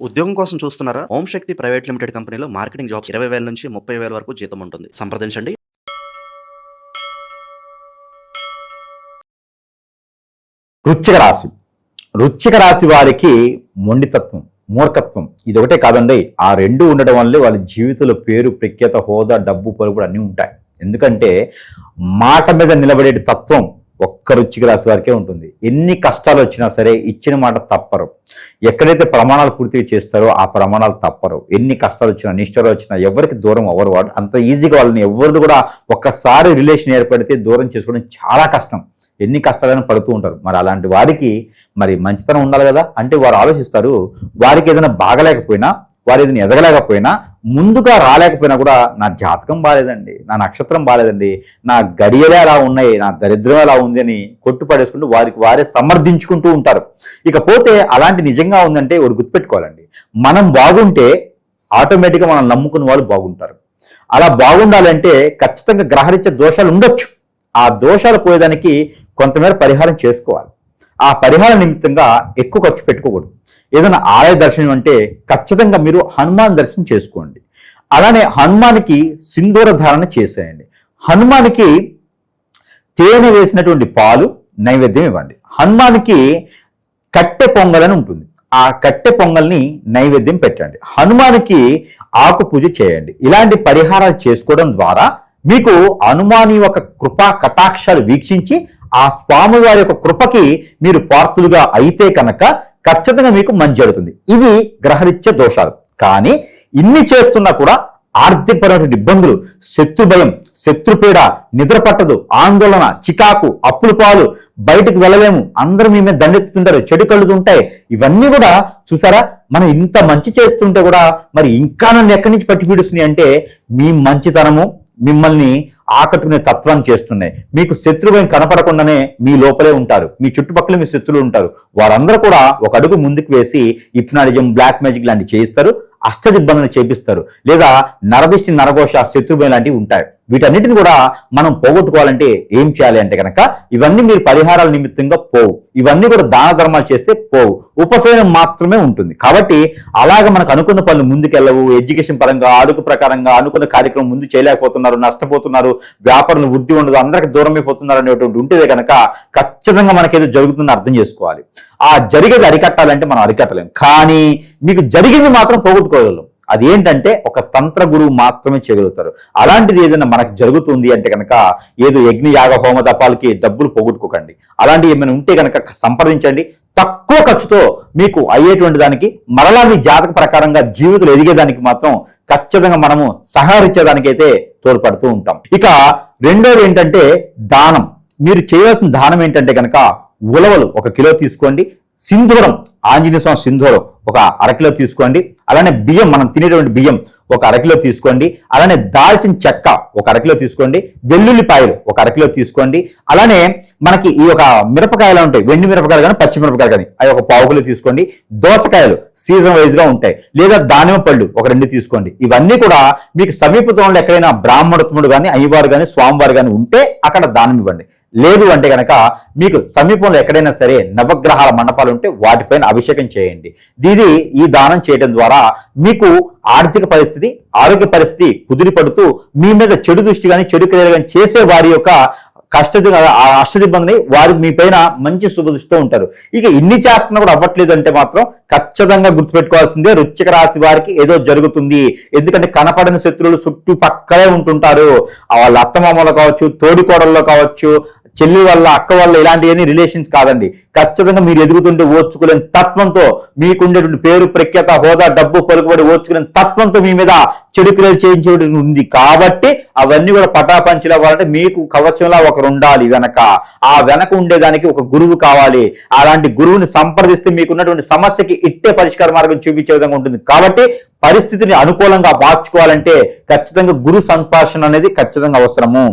ఉద్యోగం కోసం చూస్తున్నారా? ఓం శక్తి ప్రైవేట్ లిమిటెడ్ కంపెనీలో మార్కెటింగ్ జాబ్స్ 20,000 నుంచి 30,000 వరకు జీతం ఉంటుంది. సంప్రదించండి. వృశ్చిక రాశి. వృశ్చిక రాశి వారికి మొండితత్వం, మూర్ఖత్వం ఇది ఒకటే కాదండి. ఆ రెండు ఉండడం వల్లే వాళ్ళ జీవితంలో పేరు, ప్రఖ్యాత, హోదా, డబ్బు, పలుకుడు అన్నీ ఉంటాయి. ఎందుకంటే మాట మీద నిలబడే తత్వం ఒక్క వృశ్చిక రాశి వారికే ఉంటుంది. ఎన్ని కష్టాలు వచ్చినా సరే ఇచ్చిన మాట తప్పరు. ఎక్కడైతే ప్రమాణాలు పూర్తిగా చేస్తారో ఆ ప్రమాణాలు తప్పరు. ఎన్ని కష్టాలు వచ్చినా, నిష్ఠలు వచ్చినా ఎవరికి దూరం అవ్వరు. వాడు అంత ఈజీగా వాళ్ళని ఎవరు కూడా ఒక్కసారి రిలేషన్ ఏర్పడితే దూరం చేసుకోవడం చాలా కష్టం. ఎన్ని కష్టాలను పడుతూ ఉంటారు. మరి అలాంటి వారికి మరి మంచితనం ఉండాలి కదా. అంటే వారు ఆలోచిస్తారు, వారికి ఏదైనా బాగలేకపోయినా, వారు ఏదైనా ఎదగలేకపోయినా, ముందుగా రాలేకపోయినా కూడా నా జాతకం బాలేదండి, నా నక్షత్రం బాలేదండి, నా గడియలే అలా ఉన్నాయి, నా దరిద్రం అలా ఉంది అని కొట్టుపడేసుకుంటూ వారికి వారే సమర్థించుకుంటూ ఉంటారు. ఇకపోతే అలాంటి నిజంగా ఉందంటే వాడు గుర్తుపెట్టుకోవాలండి, మనం బాగుంటే ఆటోమేటిక్గా మనం నమ్ముకున్న వాళ్ళు బాగుంటారు. అలా బాగుండాలంటే ఖచ్చితంగా గ్రహరీత్యా దోషాలు ఉండొచ్చు. ఆ దోషాలు పోయేదానికి కొంతమేర పరిహారం చేసుకోవాలి. ఆ పరిహార నిమిత్తంగా ఎక్కువ ఖర్చు పెట్టుకోకూడదు. ఏదైనా ఆలయ దర్శనం అంటే ఖచ్చితంగా మీరు హనుమాన్ దర్శనం చేసుకోండి. అలానే హనుమానికి సింధూర ధారణ చేసేయండి. హనుమానికి తేనె వేసినటువంటి పాలు నైవేద్యం ఇవ్వండి. హనుమానికి కట్టె పొంగల్ అని ఉంటుంది, ఆ కట్టె పొంగల్ని నైవేద్యం పెట్టండి. హనుమానికి ఆకు పూజ చేయండి. ఇలాంటి పరిహారాలు చేసుకోవడం ద్వారా మీకు హనుమాని యొక్క కృపా కటాక్షాలు వీక్షించి ఆ స్వామి వారి యొక్క కృపకి మీరు పాత్రులుగా అయితే కనుక ఖచ్చితంగా మీకు మంచి జరుగుతుంది. ఇది గ్రహరీత్యా దోషాలు. కానీ ఇన్ని చేస్తున్నా కూడా ఆర్థికపరమైన ఇబ్బందులు, శత్రుభయం, శత్రుపీడ, నిద్ర పట్టదు, ఆందోళన, చికాకు, అప్పుల పాలు, బయటకు వెళ్ళలేము, అందరూ మీ మీద దండెత్తుతుంటారు, చెడు కళ్ళుతుంటాయి. ఇవన్నీ కూడా చూసారా, మనం ఇంత మంచి చేస్తుంటే కూడా మరి ఇంకా నన్ను ఎక్కడి నుంచి పట్టి పీడుస్తున్నాయి అంటే మీ మంచితనము మిమ్మల్ని ఆకట్టుకునే తత్వాన్ని చేస్తున్నాయి. మీకు శత్రుభయం కనపడకుండానే మీ లోపలే ఉంటారు, మీ చుట్టుపక్కల మీ శత్రువులు ఉంటారు. వారందరూ కూడా ఒక అడుగు ముందుకు వేసి హిప్నాటిజం, బ్లాక్ మ్యాజిక్ లాంటివి చేయిస్తారు, అష్టదిబ్బందిని చేపిస్తారు, లేదా నరదిష్టి, నరఘోష, శత్రుభయం లాంటివి ఉంటాయి. వీటన్నిటిని కూడా మనం పోగొట్టుకోవాలంటే ఏం చేయాలి అంటే కనుక ఇవన్నీ మీరు పరిహారాల నిమిత్తంగా పోవు. ఇవన్నీ కూడా దాన ధర్మాలు చేస్తే పోవు, ఉపశమనం మాత్రమే ఉంటుంది. కాబట్టి అలాగ మనకు అనుకున్న పనులు ముందుకెళ్ళవు. ఎడ్యుకేషన్ పరంగా, అడుగు ప్రకారంగా అనుకున్న కార్యక్రమం ముందు చేయలేకపోతున్నారు, నష్టపోతున్నారు, వ్యాపారులు వృద్ధి ఉండదు, అందరికి దూరం అయిపోతున్నారు అనేటువంటి ఉంటేదే కనుక ఖచ్చితంగా మనకేదో జరుగుతుందని అర్థం చేసుకోవాలి. ఆ జరిగేది అరికట్టాలంటే మనం అరికట్టలేం, కానీ మీకు జరిగింది మాత్రం పోగొట్టుకోగలం. అది ఏంటంటే ఒక తంత్ర గురువు మాత్రమే చేయగలుగుతారు. అలాంటిది ఏదైనా మనకు జరుగుతుంది అంటే కనుక ఏదో యజ్ఞ, యాగ, హోమ తపాలకి డబ్బులు పోగొట్టుకోకండి. అలాంటివి ఏమైనా ఉంటే కనుక సంప్రదించండి. తక్కువ ఖర్చుతో మీకు అయ్యేటువంటి దానికి, మరలా మీ జాతక ప్రకారంగా జీవితంలో ఎదిగేదానికి మాత్రం ఖచ్చితంగా మనము సహకరించేదానికైతే తోడ్పడుతూ ఉంటాం. ఇక రెండోది ఏంటంటే దానం. మీరు చేయవలసిన దానం ఏంటంటే కనుక ఉలవలు 1 కిలో తీసుకోండి. సింధూరం, ఆంజనేయ స్వామి సింధూరం 1 అరకిలో తీసుకోండి. అలానే బియ్యం, మనం తినేటువంటి బియ్యం 1 అరకిలో తీసుకోండి. అలానే దాల్చిన చెక్క 1 అరకిలో తీసుకోండి. వెల్లుల్లిపాయలు 1 అరకిలో తీసుకోండి. అలానే మనకి ఈ ఒక మిరపకాయలు ఉంటాయి, వెండి మిరపకాయలు కానీ పచ్చి మిరపకాయలు కానీ, అవి 1 పావు కిలో తీసుకోండి. దోసకాయలు సీజన్ వైజ్ గా ఉంటాయి, లేదా దానిమ్మ పళ్ళు 2 తీసుకోండి. ఇవన్నీ కూడా మీకు సమీపంలో ఎక్కడైనా బ్రాహ్మణోత్తముడు కానీ, అయ్యవారు కానీ, స్వామివారు కానీ ఉంటే అక్కడ దానం ఇవ్వండి. లేదు అంటే కనుక మీకు సమీపంలో ఎక్కడైనా సరే నవగ్రహాల మండపాలు ఉంటే వాటిపైన అభిషేకం చేయండి. ఈ దానం చేయడం ద్వారా మీకు ఆర్థిక పరిస్థితి, ఆరోగ్య పరిస్థితి కుదిరిపడుతూ మీ మీద చెడు దృష్టి కానీ, చెడు క్రియలు కానీ చేసే వారి యొక్క అష్టదిబ్బందిని వారు మీ పైన మంచి శుభదృష్టితో ఉంటారు. ఇక ఇన్ని చేస్తున్నా కూడా అవ్వట్లేదు అంటే మాత్రం ఖచ్చితంగా గుర్తుపెట్టుకోవాల్సిందే, వృశ్చిక రాశి వారికి ఏదో జరుగుతుంది. ఎందుకంటే కనపడని శత్రువులు చుట్టుపక్కలే ఉంటుంటారు. వాళ్ళ అత్తమామలో కావచ్చు, తోడికోడల్లో కావచ్చు, చెల్లి వల్ల, అక్క వల్ల, ఇలాంటి రిలేషన్స్ కాదండి. ఖచ్చితంగా మీరు ఎదుగుతుంటే ఓర్చుకోలేని తత్వంతో, మీకుండేటువంటి పేరు, ప్రఖ్యాత, హోదా, డబ్బు, పలుకుబడి ఓర్చుకునే తత్వంతో మీ మీద చెడు క్రియలు చేయించే ఉంది. కాబట్టి అవన్నీ కూడా పటాపంచలు అవ్వాలంటే మీకు కవచంలా ఒకరు ఉండాలి వెనక. ఆ వెనక ఉండేదానికి ఒక గురువు కావాలి. అలాంటి గురువుని సంప్రదిస్తే మీకున్నటువంటి సమస్యకి ఇట్టే పరిష్కార మార్గం చూపించే విధంగా ఉంటుంది. కాబట్టి పరిస్థితిని అనుకూలంగా మార్చుకోవాలంటే ఖచ్చితంగా గురు సంభాషణ అనేది ఖచ్చితంగా అవసరము.